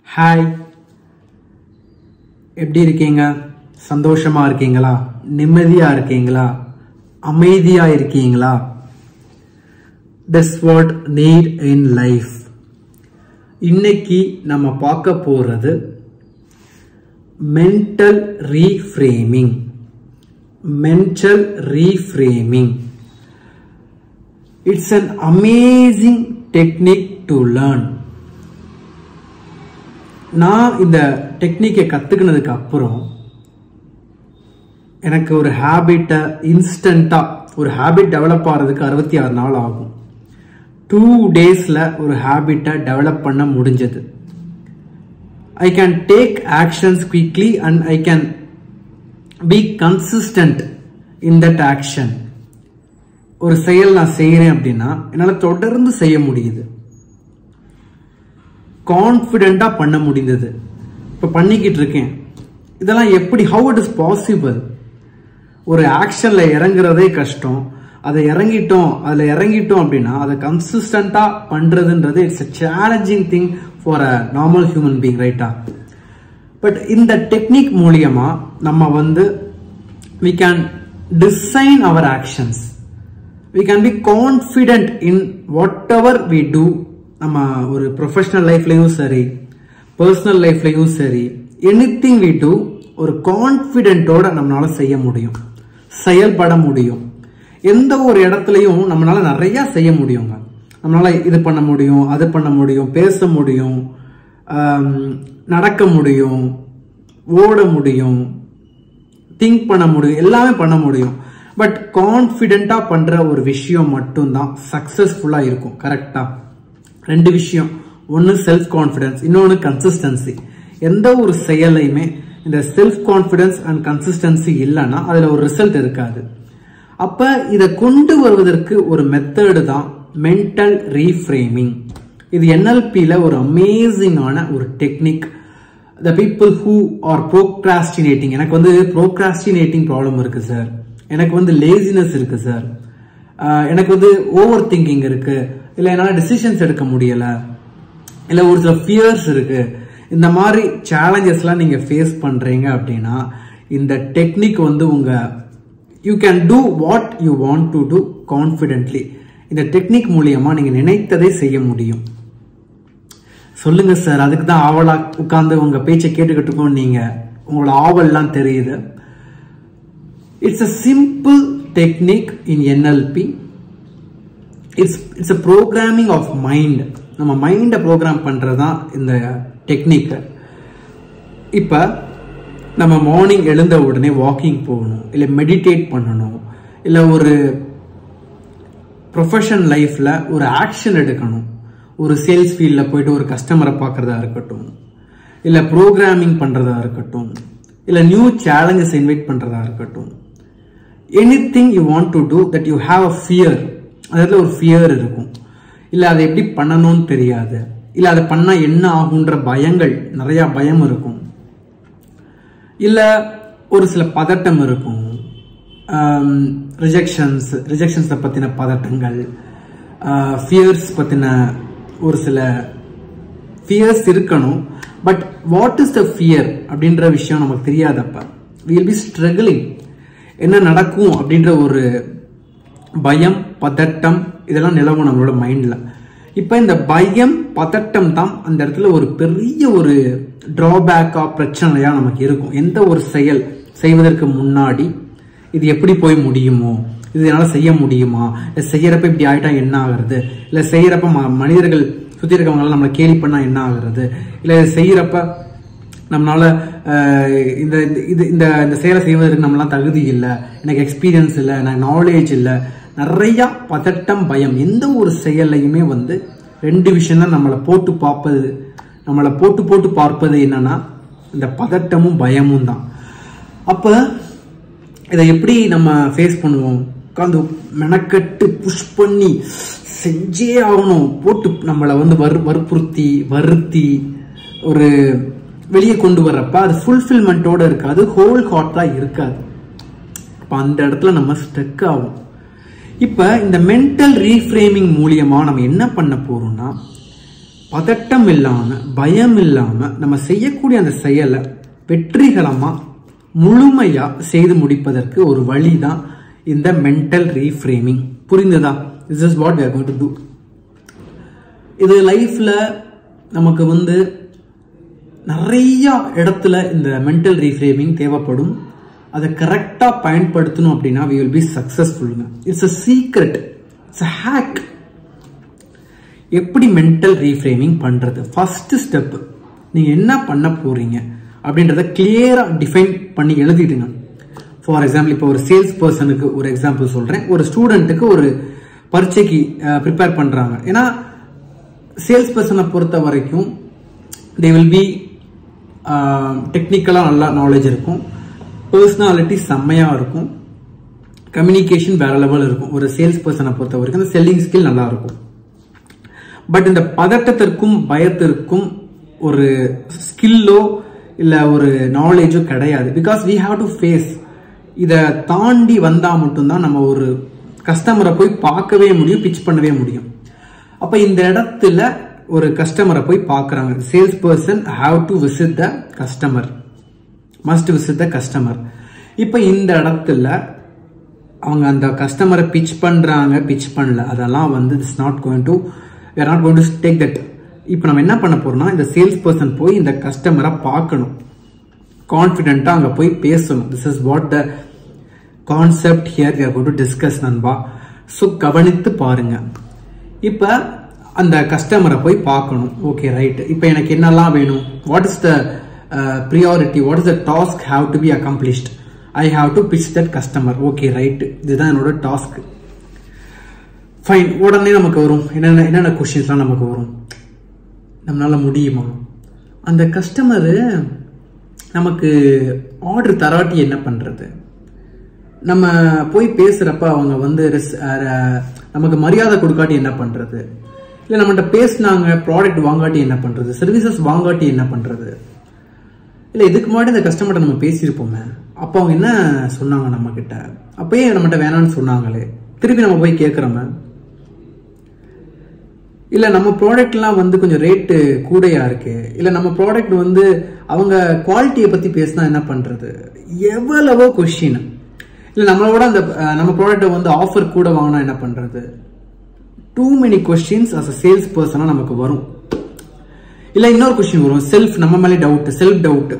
Hi, எப்படி இருக்கீங்க? சந்தோஷமா இருக்கீங்களா? நிம்மதியா இருக்கீங்களா? அமைதியா இருக்கீங்களா? That's what need in life. இன்னைக்கு நம்ம பார்க்க போறது mental reframing. Mental reframing. It's an amazing technique to learn. நான் இந்த டெக்னிக்கை கத்துக்கினதுக்கு அப்புறம் எனக்கு ஒரு ஹேபிட்டை இன்ஸ்டண்டா ஒரு ஹேபிட் டெவலப் ஆகிறதுக்கு 66 நாள் ஆகும். 2 daysல ஒரு ஹேபிட்டை டெவலப் பண்ண முடிஞ்சது. I can take actions quickly and I can be consistent in that action. ஒரு செயல் நான் செய்யறேன் அப்படின்னா என்னால தொடர்ந்து செய்ய முடியுது. கான்ஃபிடென்ட்டா பண்ண முடிந்தது. இப்ப பண்ணிக்கிட்டு இருக்கேன். இதெல்லாம் எப்படி, how it is possible? ஒரு ஆக்ஷன்ல இறங்குறதே கஷ்டம். அதுல இறங்கிட்டோம் அப்படின்னா அதை கன்சிஸ்டன்டா பண்றதுன்றது it's a challenging thing for a normal human being, ரைட்டா? பட் இந்த டெக்னிக் மூலியமா நம்ம we can design our actions. We can be confident in whatever we do. நம்ம ஒரு ப்ரொஃபஷனல் லைஃப்லயும் சரி, பர்சனல் லைஃப்லயும் சரி, எனிதிங் we do ஒரு கான்ஃபிடென்ட்டோட நம்மளால செய்ய முடியும், செயல்பட முடியும். எந்த ஒரு இடத்துலையும் நம்மளால நிறைய செய்ய முடியுங்க. நம்மளால இது பண்ண முடியும், அது பண்ண முடியும், பேச முடியும், நடக்க முடியும், ஓட முடியும், திங்க் பண்ண முடியும், எல்லாமே பண்ண முடியும். பட் கான்ஃபிடென்ட்டா பண்ற ஒரு விஷயம் மட்டும்தான் சக்சஸ்ஃபுல்லா இருக்கும். கரெக்டா? 2 விஷயம். ஒன்னு செல்ஃப் கான்ஃபிடன்ஸ், இன்னொன்னு கன்சிஸ்டன்சி. எந்த ஒரு செயலையுமே இந்த செல்ஃப் கான்ஃபிடன்ஸ் அண்ட் கன்சிஸ்டன்சி இல்லைன்னா அதுல ஒரு ரிசல்ட் இருக்காது. அப்ப இதை கொண்டு வருவதற்கு ஒரு மெத்தடு தான் மென்டல் ரீஃப்ரேமிங். இது NLPல ஒரு அமேசிங்கான ஒரு technique. The people who are procrastinating, எனக்கு procrastinating ப்ராப்ளம் இருக்கு சார், எனக்கு லேசினஸ் இருக்கு சார், எனக்கு ஓவர் திங்கிங் இருக்கு, இல்ல என்னால டிசிஷன்ஸ் எடுக்க முடியல, இல்ல ஒரு சில ஃபியர்ஸ் இருக்கு, இந்த மாதிரி சேலஞ்சஸ்லாம் நீங்க ஃபேஸ் பண்றீங்க அப்படின்னா இந்த டெக்னிக் உங்க you can do what you want to do confidently. இந்த டெக்னிக் மூலியமா நீங்க நினைத்ததை செய்ய முடியும். சொல்லுங்க சார், அதுக்கு தான் ஆவலா உட்கார்ந்து உங்க பேச்சை கேட்டுக்கிட்டு இருக்கோம். நீங்க உங்களோட ஆவல்லாம் தெரியுது. It's a simple technique in NLP. It's a programming of mind. நம்ம மைண்டை ப்ரோக்ராம் பண்றதுதான் இந்த டெக்னிக். இப்ப நம்ம மார்னிங் எழுந்த உடனே வாக்கிங் போகணும், இல்ல மெடிடேட் பண்ணணும், இல்ல ஒரு ப்ரொஃபஷன் லைஃப்ல ஒரு ஆக்ஷன் எடுக்கணும், ஒரு சேல்ஸ் ஃபீல்ட்ல போயிட்டு ஒரு கஸ்டமரை பார்க்கறதா இருக்கட்டும், இல்ல ப்ரோக்ராமிங் பண்றதா இருக்கட்டும், இல்ல நியூ சேலஞ்சஸ் இன்வைட் பண்றதா இருக்கட்டும், anything you want to do that you have a fear. அதுல ஒரு ஃபியர் இருக்கும், இல்ல அதை எப்படி பண்ணணும்னு தெரியாது, இல்ல அதை பண்ணா என்ன ஆகுன்ற பயங்கள், நிறைய பயம் இருக்கும், இல்ல ஒரு சில பதட்டம் இருக்கும், ரிஜெக்ஷன்ஸ் பத்தின பதட்டங்கள், ஃபியர்ஸ் பத்தின ஒரு சில ஃபியர்ஸ் இருக்கணும். But what is the fear அப்படின்ற விஷயம் நமக்கு தெரியாதப்ப we will be struggling. என்ன நடக்கும் அப்படின்ற ஒரு பயம், பதட்டம் இதெல்லாம் நிலவும் நம்மளோட மைண்ட்ல. இப்ப இந்த பயம், பதட்டம் தான் அந்த இடத்துல ஒரு பெரிய ஒரு டிராபேக்கா, பிரச்சனையா நமக்கு இருக்கும். எந்த ஒரு செயல் செய்வதற்கு முன்னாடி இது எப்படி போய் முடியுமோ, இது என்னால செய்ய முடியுமா, இல்ல செய்யறப்ப இப்படி ஆயிட்டா என்ன ஆகுறது, இல்ல செய்யறப்ப மனிதர்கள் சுத்தி இருக்கவங்க நம்மளை கேலி பண்ணா என்ன ஆகுறது, இல்ல செய்யறப்ப நம்மளால இந்த செயலை செய்வதற்கு நம்மளாம் தகுதி இல்லை, எனக்கு எக்ஸ்பீரியன்ஸ் இல்லை, எனக்கு நாலேஜ் இல்லை, நிறைய பதட்டம், பயம். எந்த ஒரு செயலையுமே 2 விஷயம் தான் நம்மளை போட்டு பார்ப்பது என்னன்னா இந்த பதட்டமும் பயமும் தான். அப்ப இதை எப்படி நம்ம ஃபேஸ் பண்ணுவோம்? உட்காந்து மெனக்கட்டு புஷ் பண்ணி செஞ்சே ஆகணும், போட்டு நம்மளை வற்புறுத்தி வருத்தி ஒரு வெளியே கொண்டு வர்றப்ப அது ஃபுல்ஃபில்மெண்டோட இருக்காது, ஹோல் ஹார்ட்டா இருக்காது. அப்ப அந்த இடத்துல நம்ம ஸ்டக் ஆகும். இப்ப இந்த மென்டல் ரீஃப்ரேமிங் மூலியமா நம்ம என்ன பண்ண போறோம்னா பதட்டம் இல்லாம பயம் இல்லாம நம்ம செய்யக்கூடிய அந்த செயலை வெற்றிகரமா முழுமையா செய்து முடிப்பதற்கு ஒரு வழிதான் இந்த மென்டல் ரீஃப்ரேமிங். புரிந்ததா? This is what we are going to do. இது லைஃப்ல நமக்கு வந்து நிறைய இடத்துல இந்த மென்டல் ரீஃப்ரேமிங் தேவைப்படும். அதை கரெக்டா பயன்படுத்தணும் அப்படின்னா we will be successful. It's a secret, it's a hack. எப்படி மென்டல் ரீஃப்ரேமிங் பண்றது? ஃபர்ஸ்ட் ஸ்டெப், நீங்க என்ன பண்ண போறீங்க அப்படின்றத கிளியரா டிஃபைன் பண்ணி எழுதிடுங்க. ஃபார் எக்ஸாம்பிள், இப்போ ஒரு சேல்ஸ் பர்சனுக்கு ஒரு எக்ஸாம்பிள் சொல்றேன். ஒரு ஸ்டூடெண்ட்டுக்கு ஒரு பரீட்சைக்கு ப்ரிப்பேர் பண்றாங்க. ஏன்னா சேல்ஸ் பர்சனை பொறுத்த வரைக்கும் தே வில் பி டெக்னிக்கலா நல்லா நாலேஜ் இருக்கும், பர்சனாலிட்டி செம்மையா இருக்கும், கம்யூனிகேஷன் வேற லெவல் இருக்கும். ஒரு சேல்ஸ் பர்சனை பொறுத்த வரைக்கும் அந்த செல்லிங் ஸ்கில் நல்லா இருக்கும். பட் இந்த பதட்டத்திற்கும் பயத்திற்கும் ஒரு ஸ்கில்லோ இல்ல ஒரு நாலேஜோ கிடையாது. Because we have to face. இதை தாண்டி வந்தா மட்டும்தான் நம்ம ஒரு கஸ்டமரை போய் பார்க்கவே முடியும், பிச் பண்ணவே முடியும். அப்ப இந்த இடத்துல ஒரு கஸ்டமரை போய் பார்க்கறாங்க. Sales person have to visit the customer, must visit the customer. இப்ப இந்த இடத்துல அவங்க அந்த கஸ்டமரை பிச் பண்றாங்க, பிச் பண்ணல, அதெல்லாம் வந்து it's not going to, we are not going to take that. இப்போ நம்ம என்ன பண்ண போறோம்னா, இந்த சேல்ஸ் பர்சன் போய் இந்த கஸ்டமரை பார்க்கணும், கான்ஃபிடென்ட்டா அங்க போய் பேசணும். This is what the concept here we are going to discuss நண்பா. ஸோ கவனித்து பாருங்க. இப்ப அந்த கஸ்டமரை போய் பார்க்கணும். Okay right. இப்போ எனக்கு என்னெல்லாம் வேணும்? What is the priority? What is the task have to be accomplished? I have to pitch that customer. Okay right, இதுதான் என்னோட டாஸ்க். ஃபைன். உடனே நமக்கு வரும் என்னென்ன கொஸ்டின்ஸ்லாம் நமக்கு வரும். நம்மளால முடியுமா? அந்த கஸ்டமரு நமக்கு ஆர்டர் தராட்டி என்ன பண்றது? நம்ம போய் பேசுறப்ப அவங்க வந்து நமக்கு மரியாதை கொடுக்காட்டி என்ன பண்றது? இல்ல நம்மகிட்ட பேசினாங்க, ப்ராடக்ட் வாங்காட்டி என்ன பண்றது? சர்வீசஸ் வாங்காட்டி என்ன பண்றது? இல்ல இதுக்கு முன்னாடி இந்த கஸ்டமர்கிட்ட நம்ம பேசியிருப்போமே, அப்ப அவங்க என்ன சொன்னாங்க நம்ம கிட்ட? அப்பயே நம்மகிட்ட வேணாம்னு சொன்னாங்களே, திருப்பி நம்ம போய் கேட்கிறோமே. இல்ல நம்ம ப்ராடக்ட்லாம் வந்து கொஞ்சம் ரேட்டு கூடையா இருக்கு, இல்ல நம்ம ப்ராடக்ட் வந்து அவங்க குவாலிட்டியை பத்தி பேசினா என்ன பண்றது? எவ்வளவோ கொஸ்டின். இல்ல நம்மளோட அந்த நம்ம ப்ராடக்ட்டை வந்து ஆஃபர் கூட வாங்கினா என்ன பண்றது? Too many questions as a sales பர்சனா நமக்கு வரும். இல்ல இன்னொரு கொஸ்டின் வரும், செல்ஃப், நம்ம மேலே டவுட், செல்ஃப் டவுட்.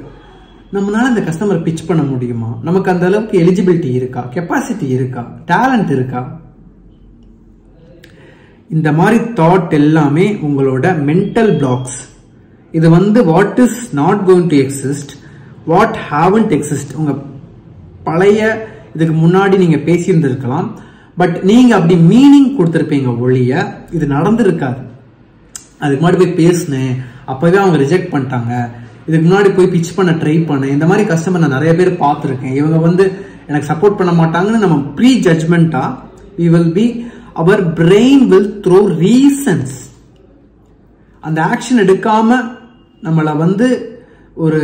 நம்மளால இந்த கஸ்டமர் பிச் பண்ண முடியுமா? நமக்கு அந்த அளவுக்கு எலிஜிபிலிட்டி இருக்கா, கெப்பாசிட்டி இருக்கா, டேலண்ட் இருக்கா? இந்த மாதிரி தாட் எல்லாமே உங்களோட மென்டல் பிளாக்ஸ். இது வந்து what is not going to exist, what haven't exist. உங்க பழைய இதுக்கு முன்னாடி நீங்க பேசியிருந்திருக்கலாம், பட் நீங்க அப்படி மீனிங் கொடுத்திருப்பீங்க ஒழிய இது நடந்திருக்காது. அதுக்கு முன்னாடி போய் பேசினேன், அப்பவே அவங்க ரிஜெக்ட் பண்ணிட்டாங்க, இதுக்கு முன்னாடி போய் பிச் பண்ண ட்ரை பண்ணேன், இந்த மாதிரி கஸ்டமர் நான் நிறைய பேர் பார்த்துருக்கேன், இவங்க வந்து எனக்கு சப்போர்ட் பண்ண மாட்டாங்கன்னு நம்ம ப்ரீ ஜட்மெண்டா we will be, our brain will throw reasons. அந்த ஆக்ஷன் எடுக்காம நம்மள வந்து ஒரு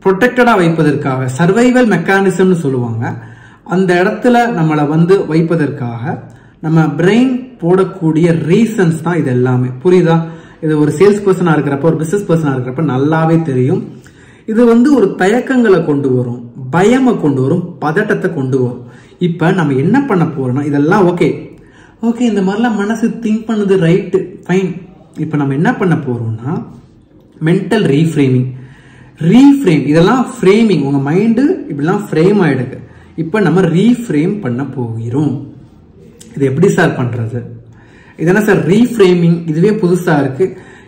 ப்ரொடெக்டடா வைப்பதற்காக, சர்வைவல் மெக்கானிசம்னு சொல்லுவாங்க, அந்த இடத்துல நம்மளை வந்து வைப்பதற்காக நம்ம பிரெயின் போடக்கூடிய ரீசன்ஸ் தான் இது எல்லாமே. புரியுதா? இது ஒரு சேல்ஸ் பர்சனா இருக்கிறப்ப, ஒரு பிசினஸ் பர்சனா இருக்கிறப்ப நல்லாவே தெரியும். இது வந்து ஒரு தயக்கங்களை கொண்டு வரும், பயமை கொண்டு வரும், பதட்டத்தை கொண்டு வரும். இப்ப நம்ம என்ன பண்ண போறோம்னா, இதெல்லாம் ஓகே ஓகே இந்த மாதிரிலாம் மனசு திங்க் பண்ணுது, ரைட்டு, ஃபைன். இப்ப நம்ம என்ன பண்ண போறோம்னா, மென்டல் ரீஃப்ரேமிங். ரீஃப்ரேம், இதெல்லாம் ஃப்ரேமிங். உங்க மைண்டு இப்படிலாம் ஃப்ரேம் ஆயிடுது. இப்ப நம்ம ரீஃப்ரேம் பண்ண போகிறோம். இது எப்படி சார் பண்றது? இதென்ன சார் ரீஃப்ரேமிங்? இதுவே புதுசா இருக்கு.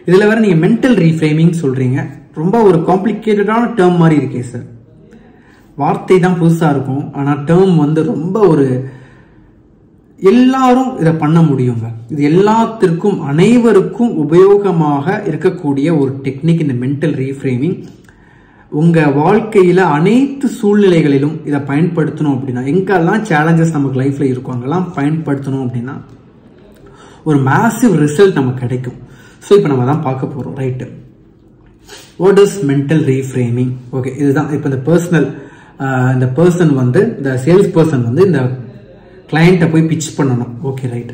இதுல வேற நீங்க மென்டல் ரீஃப்ரேமிங் சொல்றீங்க. ரொம்ப ஒரு காம்ப்ளிகேட்டடான டேர்ம் மாதிரி இருக்கே சார். வார்த்தை தான் புதுசா இருக்கும், ஆனா டேர்ம் வந்து ரொம்ப ஒரு எல்லாரும் இதை பண்ண முடியுங்க. இது எல்லாத்திற்கும் அனைவருக்கும் உபயோகமாக இருக்கக்கூடிய ஒரு டெக்னிக் இந்த மென்டல் ரீஃப்ரேமிங். உங்க வாழ்க்கையில அனைத்து சூழ்நிலைகளிலும் இதை பயன்படுத்தணும் அப்படின்னா, எங்கெல்லாம் சேலஞ்சஸ் நமக்கு லைஃப்ல இருக்கும் அங்கெல்லாம் பயன்படுத்தணும் அப்படின்னா ஒரு மேசிவ் ரிசல்ட் நமக்கு கிடைக்கும். ஸோ இப்போ நம்ம தான் பார்க்க போறோம். Right, what is mental reframing? Okay, இதுதான் இப்போ இந்த பர்சன் வந்து, இந்த சேல்ஸ் பர்சன் வந்து இந்த கிளையண்ட்டை போய் பிச் பண்ணணும். Okay right.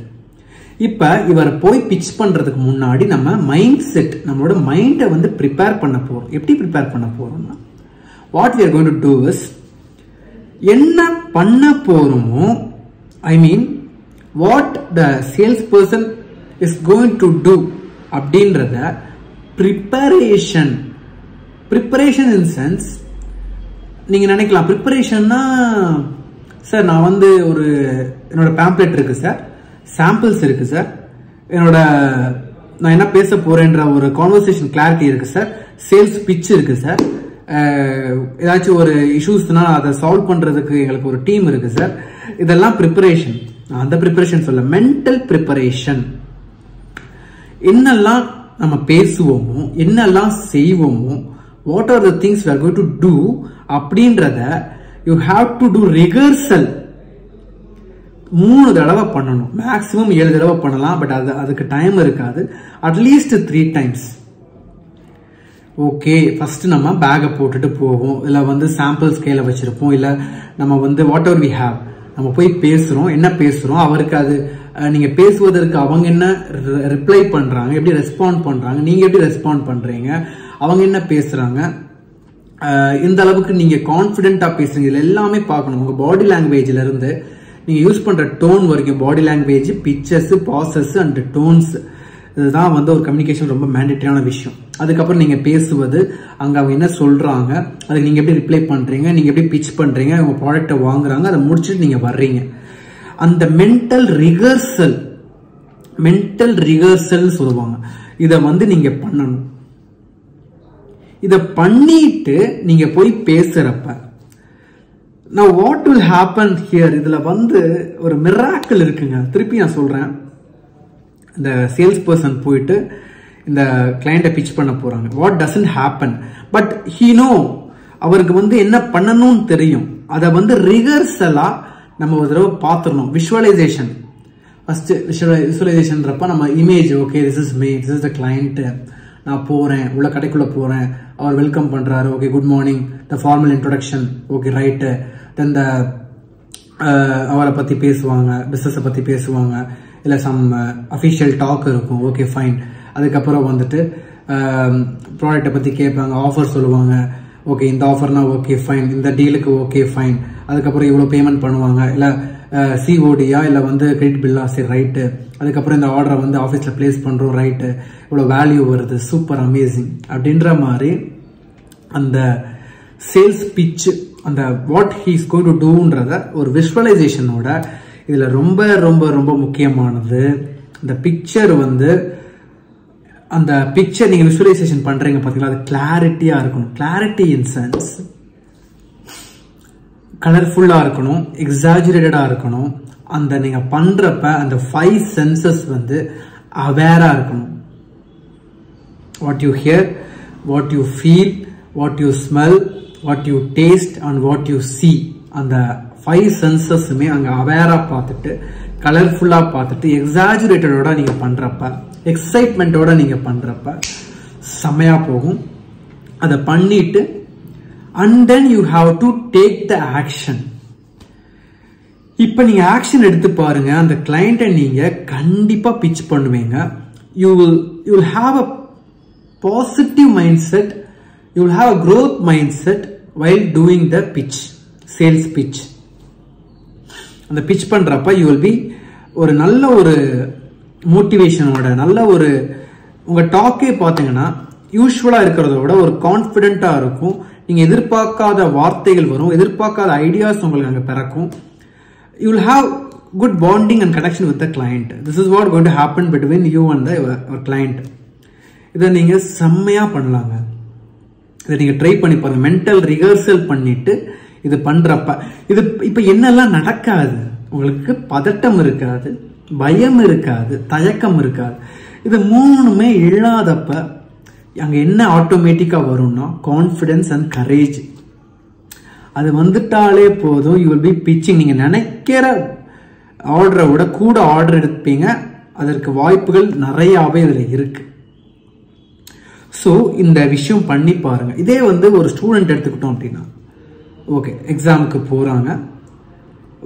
இப்ப இவர் போய் பிச் பண்றதுக்கு முன்னாடி நம்ம மைண்ட் செட், நம்மளோட மைண்டை வந்து ப்ரிப்பேர் பண்ண போறோம். எப்படி ப்ரிப்பேர் பண்ண போறோம்னா, what we are going to do is, என்ன பண்ண போறோமோ, I mean what the sales person is going to do அப்படின்றத ப்ரிப்பரேஷன் இன் சென்ஸ், நீங்க நினைக்கலாம் ப்ரிப்பரேஷன்னா சார் நான் வந்து ஒரு என்னோட பேம்ப்ளெட் இருக்கு சார், சாம்பிள்ஸ் இருக்கு சார், நான் என்ன பேச போறேன்ற ஒரு கான்வர்சேஷன் கிளாரிட்டி இருக்கு சார், சேல்ஸ் பிட்ச் இருக்கு சார், ஏதாச்சும் ஒரு இஷ்யூஸ்னா அதை சால்வ் பண்றதுக்கு எங்களுக்கு ஒரு டீம் இருக்கு சார். இதெல்லாம் ப்ரிப்பரேஷன். அந்த ப்ரிப்பரேஷன் சொல்ல, மென்டல் ப்ரிப்பரேஷன். என்னெல்லாம் நம்ம பேசுவோமோ, என்னெல்லாம் செய்வோமோ, what are the things we are going to do அப்படின்றத you have to do rehearsal. 3 தடவை பண்ணணும், மேக்ஸிமம் 7 தடவை பண்ணலாம். பட் அதுக்கு டைம் இருக்காது. At least 3 times. ஓகே, ஃபர்ஸ்ட் நம்ம பேக்கை போட்டுட்டு போவோம், இல்லை வந்து சாம்பிள் ஸ்கேல வச்சிருப்போம், இல்லை நம்ம வந்து வாட் எவர் வி ஹேவ், நம்ம போய் பேசுறோம், என்ன பேசுறோம், அவருக்கு அது நீங்க பேசுவதற்கு அவங்க என்ன ரிப்ளை பண்றாங்க, எப்படி ரெஸ்பாண்ட் பண்றாங்க, நீங்க எப்படி ரெஸ்பாண்ட் பண்றீங்க, அவங்க என்ன பேசுறாங்க, இந்த அளவுக்கு நீங்க கான்பிடென்ட்டா பேசுறீங்க, இதுல எல்லாமே பார்க்கணும். உங்க பாடி லாங்குவேஜ்ல இருந்து நீங்க யூஸ் பண்ற டோன் வரைக்கும், body language, pictures, pauses and tones, இதுதான் வந்து ஒரு கம்யூனிகேஷன் ரொம்ப மேண்டேட்டரியான விஷயம். அதுக்கப்புறம் நீங்க பேசுவது, அங்க அவங்க என்ன சொல்றாங்க, அதுக்கு நீங்க எப்படி ரிப்ளை பண்றீங்க, நீங்க எப்படி பிச் பண்றீங்க, உங்க ப்ராடக்ட்டை வாங்குறாங்க, அதை முடிச்சுட்டு நீங்க வர்றீங்க. அந்த மென்டல் ரிகர்சல் சொல்லுவாங்க. இத வந்து நீங்க பண்ணணும். இத பண்ணிட்டு நீங்க போய் பேசுறப்ப, now what will happen here, இதுல வந்து ஒரு மிராக்கிள் இருக்குங்க. திருப்பி நான் சொல்றேன், இந்த சேல்ஸ் பர்சன் போயிட்டு இந்த கிளையண்ட்டை பிச் பண்ண போறாங்க. What doesn't happen, but he no, அவருக்கு வந்து என்ன பண்ணணும்னு தெரியும். அதை வந்து ரிகர்சலா நம்ம ஒரு தடவை பார்த்துடணும். விஷுவலைசேஷன், ஃபர்ஸ்ட் விஷுவலைசேஷன்றப்ப நம்ம image, okay this is me, this is the client, நான் போறேன், உள்ள கடைக்குள்ள போறேன், அவர் வெல்கம் பண்றாரு, ஓகே குட் மார்னிங், த ஃபார்மல் இன்ட்ரோடக்ஷன், ஓகே ரைட்டு, தென் த அவரை பத்தி பேசுவாங்க, பிசினஸை பத்தி பேசுவாங்க, இல்ல சம் அஃபிஷியல் டாக் இருக்கும், ஓகே ஃபைன். அதுக்கப்புறம் வந்துட்டு ப்ராடக்ட்டை பத்தி கேட்பாங்க, ஆஃபர் சொல்லுவாங்க, ஓகே இந்த ஆஃபர்னா ஓகே ஃபைன், இந்த டீலுக்கு ஓகே ஃபைன். அதுக்கப்புறம் இவ்வளவு பேமெண்ட் பண்ணுவாங்க, இல்ல சிஓடியா இல்ல வந்து கிரெடிட் பில்லா, சரி ரைட்டு. அதுக்கப்புறம் இந்த ஆர்டரை வந்து ஆஃபீஸ்ல பிளேஸ் பண்றோம், ரைட்டு, இவ்வளவு வேல்யூ வருது, சூப்பர் அமேசிங் அப்படின்ற மாதிரி அந்த சேல்ஸ் பிட்ச், அந்த what he is going to டூன்றத ஒரு விஷுவலைசேஷனோட, இதுல ரொம்ப ரொம்ப ரொம்ப முக்கியமானது இந்த பிக்சர். வந்து அந்த பிக்சர் நீங்க விஷுவலைசேஷன் பண்றீங்க பாத்தீங்களா, அது கிளாரிட்டியா இருக்கணும். கிளாரிட்டி இன் சென்ஸ் கலர்ஃபுல்லா இருக்கணும், எக்ஸாஜுரேட்டடா இருக்கணும். அந்த நீங்க பண்றப்ப அந்த 5 சென்சஸ் வந்து அவேரா இருக்கணும். What you here, what you feel, what you smell, what you taste and what you see, அந்த 5 சென்சஸுமே அங்க அவேரா பார்த்துட்டு, கலர்ஃபுல்லா பார்த்துட்டு, எக்ஸாஜுரேட்டடோட நீங்க பண்றப்ப, எக்ஸைட்மெண்டோட நீங்க பண்றப்ப செமையா போகும். அதை பண்ணிட்டு and then you have to take the action. இப்ப நீங்க ஆக்ஷன் எடுத்து பாருங்க, அந்த கிளையண்ட்டை நீங்க கண்டிப்பா பிட்ச் பண்ணுவீங்க. you will have a positive mindset, you will have a growth mindset while doing the pitch, sales pitch. அந்த பிட்ச் பண்றப்ப you will be ஒரு நல்ல ஒரு மோட்டிவேஷனோட, நல்ல ஒரு உங்க டாக்கே பாத்தீங்கன்னா யூஸ்வலா இருக்கிறத விட ஒரு கான்பிடென்ட்டா இருக்கும். நீங்க எதிர்பார்க்காத வார்த்தைகள் வரும், எதிர்பார்க்காத ஐடியாஸ் உங்களுக்கு அங்க பிறக்கும். You will have good bonding and connection with the client. This is what going to happen between you and your client. இதை நீங்க செம்மையா பண்ணலாங்க. இதை நீங்க ட்ரை பண்ணி பாருங்க. மென்டல் ரிஹர்சல் பண்ணிட்டு இது பண்றப்ப இது இப்ப என்னெல்லாம் நடக்காது, உங்களுக்கு பதட்டம் இருக்காது, பயம் இருக்காது, தயக்கம் இருக்காது. இது 3மே இல்லாதப்ப அங்க என்ன ஆட்டோமேட்டிக்கா வரும்னா கான்ஃபிடன்ஸ் அண்ட் கரேஜ். அது வந்துட்டாலே போதும், யூ வில் பி பிச்சிங். நீங்க நினைக்கிற ஆர்டரை விட கூட ஆர்டர் எடுப்பீங்க. அதற்கு வாய்ப்புகள் நிறையாவே இதுல இருக்கு. ஸோ இந்த விஷயம் பண்ணி பாருங்க. இதே வந்து ஒரு ஸ்டூடெண்ட் எடுத்துக்கிட்டோம் அப்படின்னா, ஓகே எக்ஸாமுக்கு போறாங்க,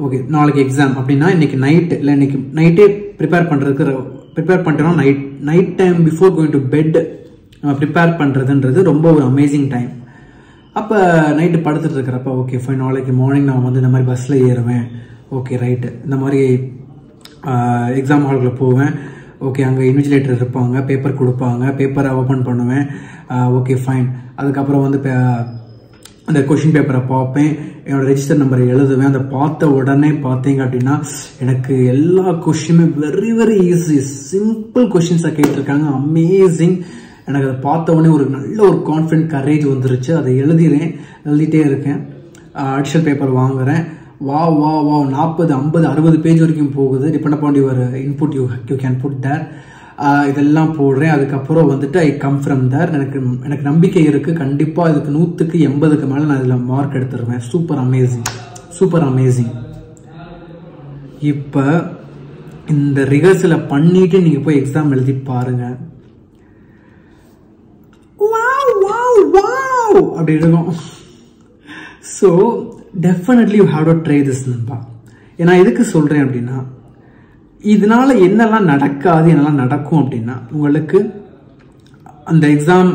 ஓகே நாளைக்கு எக்ஸாம் அப்படின்னா இன்னைக்கு நைட்டு இல்லை இன்னைக்கு நைட்டே ப்ரிப்பேர் பண்ணிட்டோம்னா night time before going to bed நம்ம ப்ரிப்பேர் பண்ணுறதுன்றது ரொம்ப ஒரு அமேசிங் டைம். அப்போ நைட்டு படுத்துட்டு இருக்கிறப்ப ஓகே ஃபைன், நாளைக்கு மார்னிங் நான் வந்து இந்த மாதிரி பஸ்ஸில் ஏறுவேன், ஓகே ரைட்டு, இந்த மாதிரி எக்ஸாம் ஹாலுக்குள்ள போவேன், ஓகே அங்கே இன்விஜிலேட்டர் இருப்பாங்க, பேப்பர் கொடுப்பாங்க, பேப்பரை ஓப்பன் பண்ணுவேன், ஓகே ஃபைன். அதுக்கப்புறம் வந்து அந்த கொஷின் பேப்பரை பார்ப்பேன், என்னோட ரெஜிஸ்டர் நம்பரை எழுதுவேன். அதை பார்த்த உடனே பார்த்தீங்க அப்படின்னா எனக்கு எல்லா கொஷினுமே வெரி வெரி ஈஸி, சிம்பிள் கொஷின்ஸாக கேட்டிருக்காங்க, அமேசிங். எனக்கு அதை பார்த்த உடனே ஒரு நல்ல ஒரு கான்ஃபிடென்ட் கரேஜ் வந்துருச்சு. அதை எழுதிட்டே இருக்கேன். அடிஷனல் பேப்பர் வாங்குறேன். வா 40, 50, 60 பேஜ் வரைக்கும் போகுது. Depend upon your input you can put there. இதெல்லாம் போடுறேன். அதுக்கப்புறம் வந்துட்டு ஐ கம் ஃப்ரம் தேர். எனக்கு நம்பிக்கை இருக்குது, கண்டிப்பாக இதுக்கு 100க்கு 80க்கு மேலே நான் இதில் மார்க் எடுத்துருவேன். Super amazing. இப்போ இந்த ரிஹர்சலை பண்ணிட்டு நீங்கள் போய் எக்ஸாம் எழுதி பாருங்க. அப்படி இருக்கும். So definitely you have to try this நண்பா. ஏன்னா எதுக்கு சொல்கிறேன் அப்படின்னா, இதனால என்னெல்லாம் நடக்காது, என்னெல்லாம் நடக்கும் அப்படின்னா, உங்களுக்கு அந்த எக்ஸாம்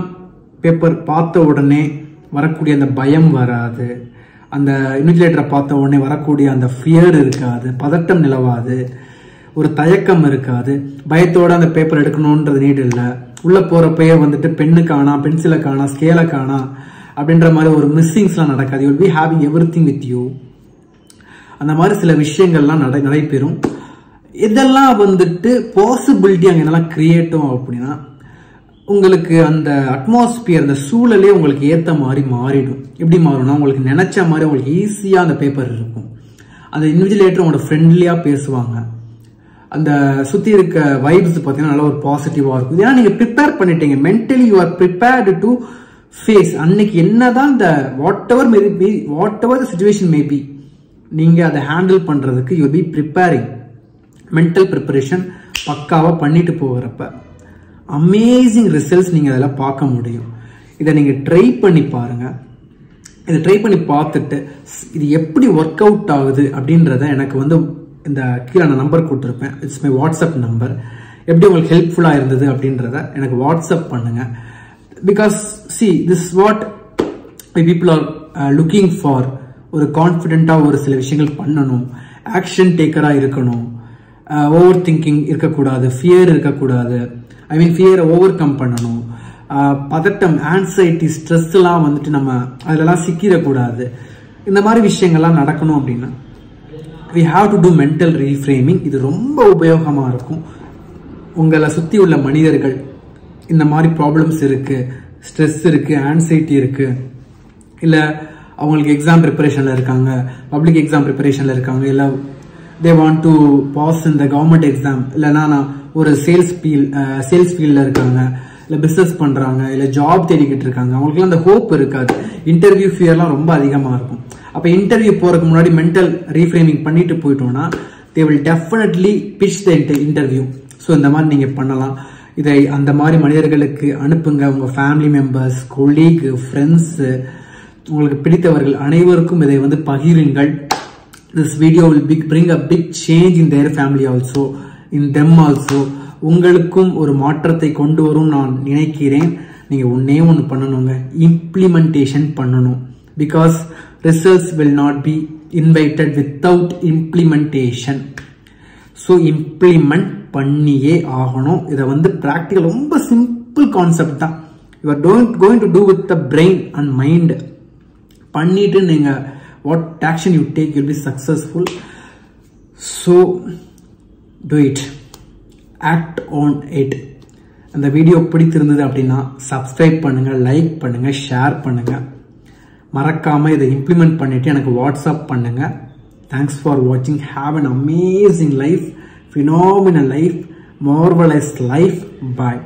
பேப்பர் பார்த்த உடனே வரக்கூடிய அந்த பயம் வராது, அந்த இன்விஜிலேட்டரை பார்த்த உடனே வரக்கூடிய அந்த ஃபியர் இருக்காது, பதட்டம் நிலவாது, ஒரு தயக்கம் இருக்காது, பயத்தோட அந்த பேப்பர் எடுக்கணுன்றது நீடு இல்லை. உள்ள போறப்பயே வந்துட்டு பெண்ணு காணா, பென்சிலை காணா, ஸ்கேலை காணா அப்படின்ற மாதிரி ஒரு மிஸ்ஸிங்ஸ்லாம் நடக்காது. You will be having everything with you. அந்த மாதிரி சில விஷயங்கள்லாம் நடைபெறும். இதெல்லாம் வந்துட்டு பாசிபிலிட்டி அங்கே என்னெல்லாம் கிரியேட்டும் அப்படின்னா, உங்களுக்கு அந்த அட்மாஸ்பியர், அந்த சூழலே உங்களுக்கு ஏற்ற மாதிரி மாறிடும். எப்படி மாறும்னா, உங்களுக்கு நினைச்ச மாதிரி உங்களுக்கு ஈஸியாக அந்த பேப்பர் இருக்கும். அந்த இன்விஜிலேட்டர் உங்களோட ஃப்ரெண்ட்லியாக பேசுவாங்க. அந்த சுற்றி இருக்க வைப்ஸ் பார்த்தீங்கன்னா நல்லா ஒரு பாசிட்டிவாக இருக்கும். ஏன்னா நீங்கள் ப்ரிப்பேர் பண்ணிட்டீங்க, mentally you are prepared to face. அன்னைக்கு என்னதான் இந்த whatever the situation may be, நீங்கள் அதை ஹேண்டில் பண்ணுறதுக்கு you be preparing. Mental preparation பக்காவாக பண்ணிட்டு போகிறப்ப அமேசிங் ரிசல்ட்ஸ் நீங்கள் அதில் பார்க்க முடியும். இதை நீங்கள் ட்ரை பண்ணி பாருங்கள். இதை ட்ரை பண்ணி பார்த்துட்டு இது எப்படி ஒர்க் அவுட் ஆகுது அப்படின்றத எனக்கு வந்து இந்த கீழே நான் நம்பர் கொடுத்துருப்பேன், இட்ஸ் மை வாட்ஸ்அப் நம்பர். எப்படி உங்களுக்கு ஹெல்ப்ஃபுல்லாக இருந்தது அப்படின்றத எனக்கு வாட்ஸ்அப் பண்ணுங்க. Because see this what people are looking for. ஒரு கான்ஃபிடென்ட்டாக ஒரு சில விஷயங்கள் பண்ணணும், ஆக்ஷன் டேக்கராக இருக்கணும், ஓவர் திங்கிங் இருக்கக்கூடாது, ஃபியர் இருக்கக்கூடாது. ஃபியரை ஓவர் கம் பண்ணணும், பதட்டம், ஆன்சைட்டி, ஸ்ட்ரெஸ்லாம் வந்துட்டு நம்ம அதிலலாம் சிக்கிடக்கூடாது. இந்த மாதிரி விஷயங்கள்லாம் நடக்கணும் அப்படின்னா we have to do mental reframing. இது ரொம்ப உபயோகமாக இருக்கும். உங்களை சுற்றி உள்ள மனிதர்கள் இந்த மாதிரி ப்ராப்ளம்ஸ் இருக்குது, ஸ்ட்ரெஸ் இருக்குது, ஆன்சைட்டி இருக்குது, இல்லை அவங்களுக்கு எக்ஸாம் ப்ரிப்பரேஷனில் இருக்காங்க, பப்ளிக் எக்ஸாம் ப்ரிப்பரேஷனில் இருக்காங்க, இல்லை தே வாண்ட் டு பாஸ் இந்த கவர்மெண்ட் எக்ஸாம், இல்லைனா நான் ஒரு சேல்ஸ் ஃபீல்டில் இருக்காங்க, இல்லை பிஸ்னஸ் பண்ணுறாங்க, இல்லை ஜாப் தேடிக்கிட்டு இருக்காங்க. அவங்களுக்குலாம் அந்த ஹோப் இருக்காது. இன்டர்வியூ ஃபியர்லாம் ரொம்ப அதிகமாக இருக்கும். அப்போ இன்டர்வியூ போகிறதுக்கு முன்னாடி மென்டல் ரீஃப்ரேமிங் பண்ணிட்டு போயிட்டோம்னா they will definitely pitch the interview. So இந்த மாதிரி நீங்கள் பண்ணலாம். இதை அந்த மாதிரி மனிதர்களுக்கு அனுப்புங்க. உங்கள் ஃபேமிலி மெம்பர்ஸ், கொலீக், ஃப்ரெண்ட்ஸு, உங்களுக்கு பிடித்தவர்கள் அனைவருக்கும் இதை வந்து பகிருங்கள். This video will bring a big change in their family also, in them also. உங்களுக்கும் ஒரு மாற்றத்தை கொண்டு வரும் நான் நினைக்கிறேன். நீங்கள் ஒன்று பண்ணணுங்க, இம்ப்ளிமெண்டேஷன் பண்ணணும். Because results will not be invited without implementation. So implement பண்ணியே ஆகணும். இதை வந்து ப்ராக்டிக்கல் ரொம்ப சிம்பிள் கான்செப்ட் தான். You are going to do with the brain and mind. பண்ணிட்டு நீங்கள் what action you take you will be successful. So do it, act on it. அந்த video பிடித்திருந்தது அப்படின்னா சப்ஸ்கிரைப் பண்ணுங்கள், லைக் பண்ணுங்கள், ஷேர் பண்ணுங்கள். மறக்காமல் இதை இம்ப்ளிமெண்ட் பண்ணிவிட்டு எனக்கு வாட்ஸ்அப் பண்ணுங்கள். தேங்க்ஸ் ஃபார் வாட்சிங். Have an amazing life, phenomenal life, marvelous life. Bye.